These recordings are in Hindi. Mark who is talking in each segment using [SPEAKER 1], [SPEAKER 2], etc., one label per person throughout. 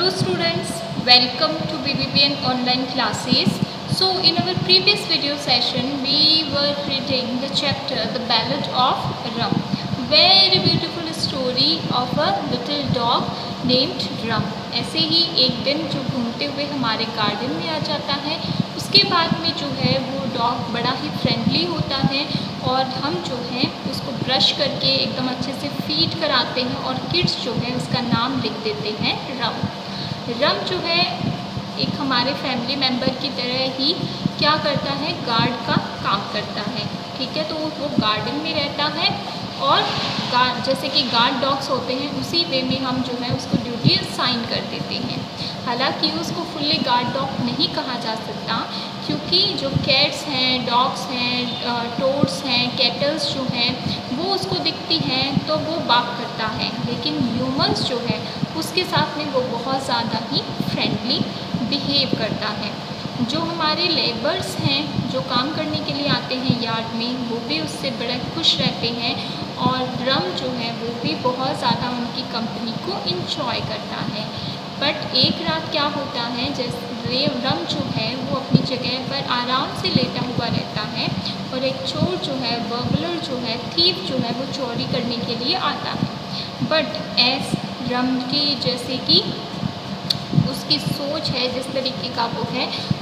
[SPEAKER 1] Hello students, welcome to BBPN online classes. So in our previous video session we were reading the chapter The Ballad of Rum. Very beautiful story of a little dog named Rum. ऐसे ही एक दिन जो घूमते हुए हमारे गार्डन में आ जाता है, उसके बाद में जो है वो डॉग बड़ा ही फ्रेंडली होता है और हम जो है उसको ब्रश करके एकदम अच्छे से फीड कराते हैं और किड्स जो है उसका नाम लिख देते हैं रम। रम जो है एक हमारे फैमिली मेम्बर की तरह ही क्या करता है, गार्ड का काम करता है। ठीक है, तो वो गार्डन में रहता है और जैसे कि गार्ड डॉग्स होते हैं उसी वे में हम जो है उसको ड्यूटी असाइन कर देते हैं। हालांकि उसको फुल्ली गार्ड डॉग नहीं कहा जा सकता, क्योंकि जो कैट्स हैं, डॉग्स हैं, टोड्स हैं, कैटल्स जो हैं वो उसको दिखती हैं तो वो बाक करता है, लेकिन ह्यूमंस जो है उसके साथ में वो बहुत ज़्यादा ही फ्रेंडली बिहेव करता है। जो हमारे लेबर्स हैं जो काम करने के लिए आते हैं यार्ड में, वो भी उससे बड़ा खुश रहते हैं और रम जो है वो भी बहुत ज़्यादा उनकी कंपनी को इंजॉय करता है। बट एक रात क्या होता है, जैसे रम जो है वो अपनी जगह पर आराम से लेटा हुआ रहता है और एक चोर जो है, बर्गलर जो है, थीफ जो है वो चोरी करने के लिए आता है। बट एस रम की जैसे कि उसकी सोच है, जिस तरीके का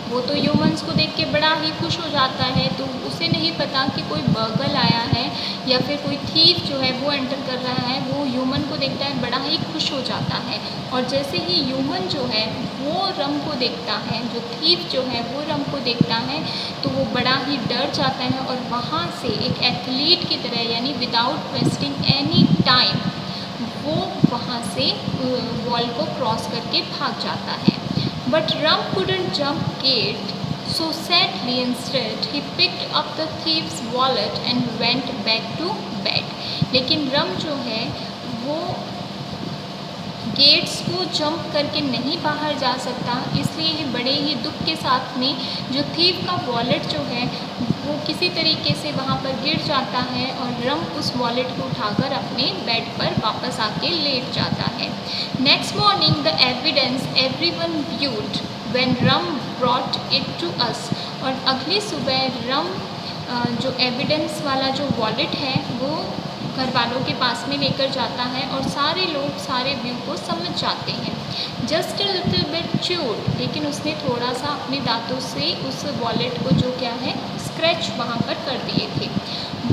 [SPEAKER 1] वो तो ह्यूमंस को देख के बड़ा ही खुश हो जाता है। तो उसे नहीं पता कि कोई बर्गल आया है या फिर कोई थीफ जो है वो एंटर कर रहा है। वो ह्यूमन को देखता है, बड़ा ही खुश हो जाता है और जैसे ही ह्यूमन जो है वो रम को देखता है, जो थीफ जो है वो रम को देखता है, तो वो बड़ा ही डर जाता है और वहाँ से एक एथलीट की तरह, यानी विदाउट वेस्टिंग एनी टाइम, वो वहाँ से वॉल को क्रॉस करके भाग जाता है। But rum couldn't jump gate, so sadly instead he picked up the thief's wallet and went back to bed. लेकिन रम जो है वो गेट्स को जंप करके नहीं बाहर जा सकता, इसलिए बड़े ही दुख के साथ में जो थीफ का वॉलेट जो है वो किसी तरीके से वहाँ पर गिर जाता है और रम उस वॉलेट को उठाकर अपने बेड पर वापस आके लेट जाता है। Next morning the evidence everyone viewed when Rum brought it to us. और अगली सुबह रम जो एविडेंस वाला जो वॉलेट है वो घर वालों के पास में लेकर जाता है और सारे लोग सारे व्यू को समझ जाते हैं। Just a little bit chewed, लेकिन उसने थोड़ा सा अपने दांतों से उस वॉलेट को जो क्या है स्क्रैच वहाँ पर कर दिए थे।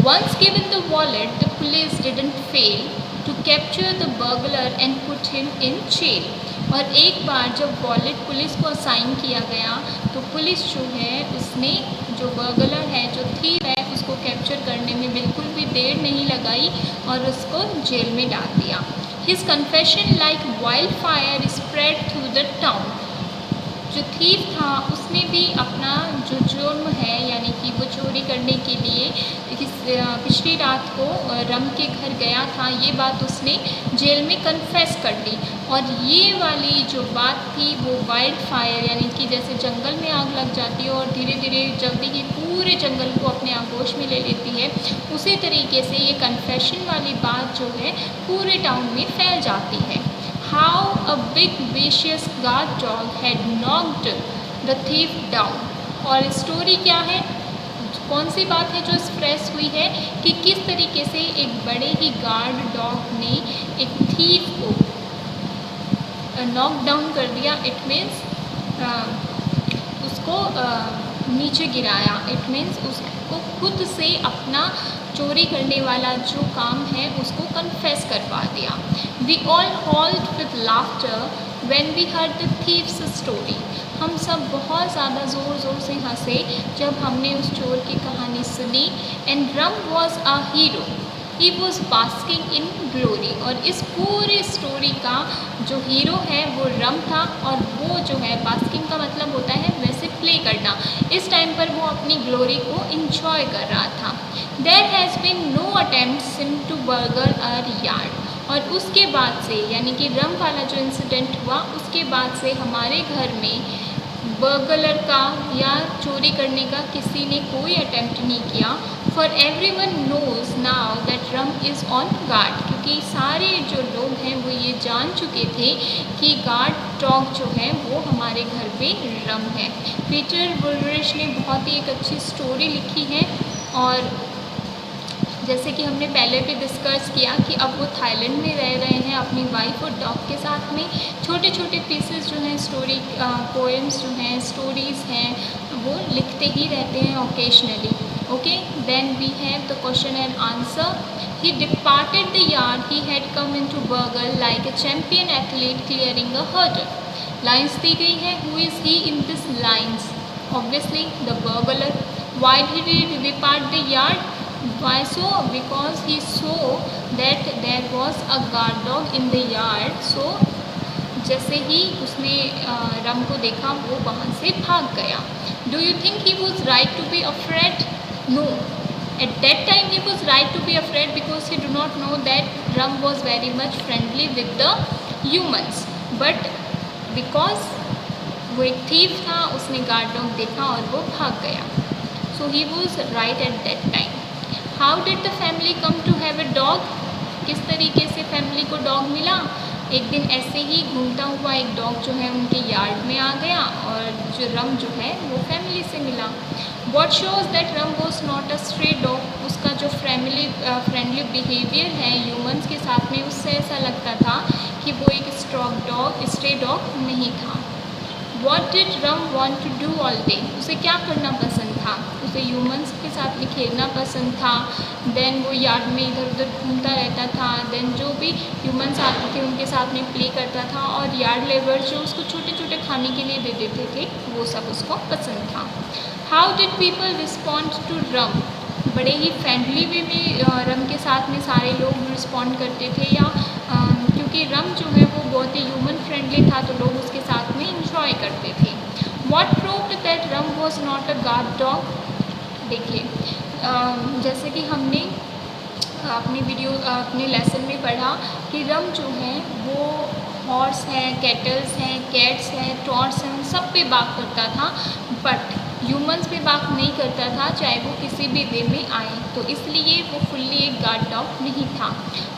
[SPEAKER 1] Once given the wallet the police didn't fail to capture the burglar and put him in jail. और एक बार जब वॉलेट पुलिस को असाइन किया गया तो पुलिस जो है उसने जो बर्गलर है, जो थीफ है, उसको कैप्चर करने में बिल्कुल भी देर नहीं लगाई और उसको जेल में डाल दिया। His confession like wild fire spread through the town. जो थीफ था उसने भी अपना जो जुर्म है, यानी कि वो चोरी करने के लिए पिछली रात को रम के घर गया था, ये बात उसने जेल में कन्फेस कर दी। और ये वाली जो बात थी वो वाइल्ड फायर, यानी कि जैसे जंगल में आग लग जाती है और धीरे धीरे जल्दी ही पूरे जंगल को अपने आगोश में ले लेती है, उसी तरीके से ये कन्फेशन वाली बात जो है पूरे टाउन में फैल जाती है। How a big vicious guard dog had knocked the thief down। और स्टोरी क्या है, कौन सी बात है जो एक्सप्रेस हुई है कि किस तरीके से एक बड़े ही गार्ड डॉग ने एक थीफ को नॉक डाउन कर दिया। इट मीन्स उसको नीचे गिराया। इट मीन्स उसको खुद से अपना चोरी करने वाला जो काम है उसको कन्फेस करवा दिया। We all howled with laughter when we heard the thief's story. हम सब बहुत ज़्यादा ज़ोर ज़ोर से हंसे जब हमने उस चोर की कहानी सुनी। And rum was a hero, he was basking in glory. और इस पूरे स्टोरी का जो हीरो है वो रम था और वो जो है, बास्किंग का मतलब होता है वैसे प्ले करना, इस टाइम पर वो अपनी ग्लोरी को इंजॉय कर रहा था। There has been no attempts to burgle our yard. और उसके बाद से, यानी कि रम वाला जो इंसिडेंट हुआ उसके बाद से हमारे घर में बर्गलर का या चोरी करने का किसी ने कोई अटेम्प्ट नहीं किया। For everyone knows now that Rum is on guard, क्योंकि सारे जो लोग हैं वो ये जान चुके थे कि गार्ड डॉग जो है वो हमारे घर पे रम है। पीटर वुलरिश ने बहुत ही एक अच्छी स्टोरी लिखी है, और जैसे कि हमने पहले भी डिस्कस किया कि अब वो थाईलैंड में रह रहे हैं अपनी वाइफ और डॉग के साथ में। छोटे छोटे पीसेस जो हैं स्टोरी पोएम्स जो हैं स्टोरीज़ हैं वो लिखते ही रहते हैं occasionally. Okay, then we have the question and answer. He departed the yard he had come in to burgle like a champion athlete clearing a hurdle. Lines दी गई है, who is he in this lines? Obviously the burglar. Why did he depart the yard? Why so? Because he saw that there was a guard dog in the yard. So जैसे ही उसने रम को देखा वो वहाँ से भाग गया। Do you think he was right to be afraid? No. At that time he was right to be afraid because he do not know that Ram was very much friendly with the humans. But because वो एक thief था, उसने guard dog देखा और वो भाग गया। So he was right at that time. How did the family come to have a dog? किस तरीके से फैमिली को डॉग मिला? एक दिन ऐसे ही घूमता हुआ एक डॉग जो है उनके यार्ड में आ गया, और जो रम जो है वो फैमिली से मिला। What shows that rum was not a stray dog? उसका जो फ्रेंडली बिहेवियर है ह्यूमंस के साथ में, उससे ऐसा लगता था कि वो एक स्ट्रे डॉग नहीं था। What did Ram want to do all day? उसे क्या करना पसंद था? उसे ह्यूमंस के साथ में खेलना पसंद था। देन वो यार्ड में इधर उधर घूमता रहता था। देन जो भी ह्यूमंस आते थे उनके साथ में प्ले करता था, और यार्ड लेबर जो उसको छोटे छोटे खाने के लिए दे देते थे वो सब उसको पसंद था। How did people respond to Rum? बड़े ही फ्रेंडली वे में रम के साथ में सारे लोग रिस्पॉन्ड करते थे, या क्योंकि रम जो है वो बहुत ही ह्यूमन फ्रेंडली था तो लोग उसके साथ में इंजॉय करते थे। What proved that rum was not a guard dog? देखिए, जैसे कि हमने अपने लेसन में पढ़ा कि रम जो है वो हॉर्स है, कैटल्स हैं, कैट्स हैं, टॉर्स हैं, उन सब पे बात करता था, बट ह्यूमंस पे बात नहीं करता था, चाहे वो किसी भी वे में आए। तो इसलिए वो फुल्ली एक गार्ड डॉग नहीं था।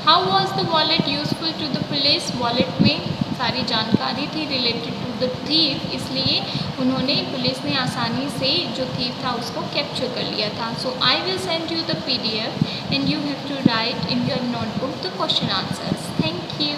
[SPEAKER 1] How was the wallet useful to the police? Wallet में सारी जानकारी थी रिलेटेड टू द थीफ, इसलिए उन्होंने पुलिस ने आसानी से जो थीफ था उसको कैप्चर कर लिया था। So I will send you the PDF and you have to write in your notebook the question answers. Thank you.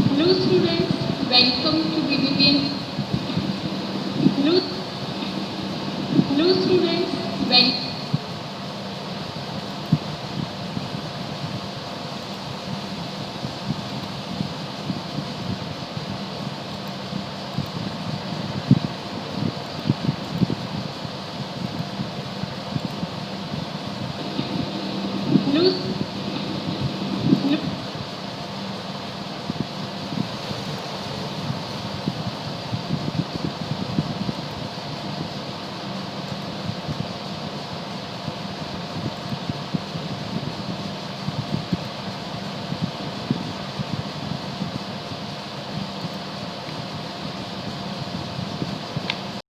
[SPEAKER 1] Hello students, welcome to BBPN. Hello students.